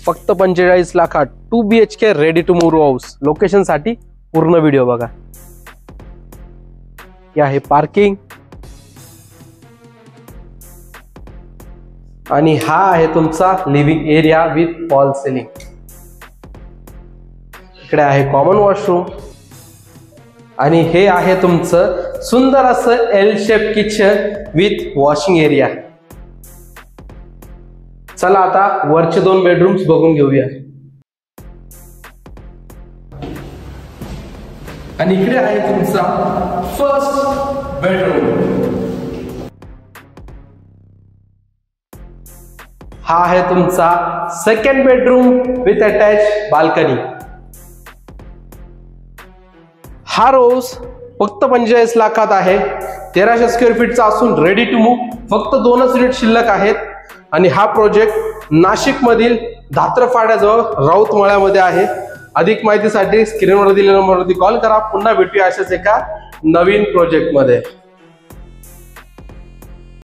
फक्त 45 लाखात 2 BHK ready to move house. Location साठी पूर्ण व्हिडिओ बघा. हे आहे पार्किंग आणि हा आहे तुमचा living area with fall ceiling. इकडे आहे कॉमन वॉशरूम आणि हे आहे तुमचं सुंदर असं L shape kitchen with washing area. चला आता वरचे 2 बेडरूम्स बघून घेऊया. आणि इकडे आहे तुमचा फर्स्ट बेडरूम. हा आहे तुमचा second bedroom with attach balcony. हा रोज फक्त 45 लाखात आहे. 1300 स्क्वेअर फीटचा असून रेडी टू मूव्ह. फक्त 2च युनिट शिल्लक आहेत. आणि हा प्रोजेक्ट नाशिक मधील धात्रफाड्याजवळ राऊतमळ्यामध्ये आहे. अधिक माहितीसाठी स्क्रीनवर दिलेल्या नंबरवरती कॉल करा. पुन्हा भेटूया अशाच एका नवीन प्रोजेक्ट मध्ये.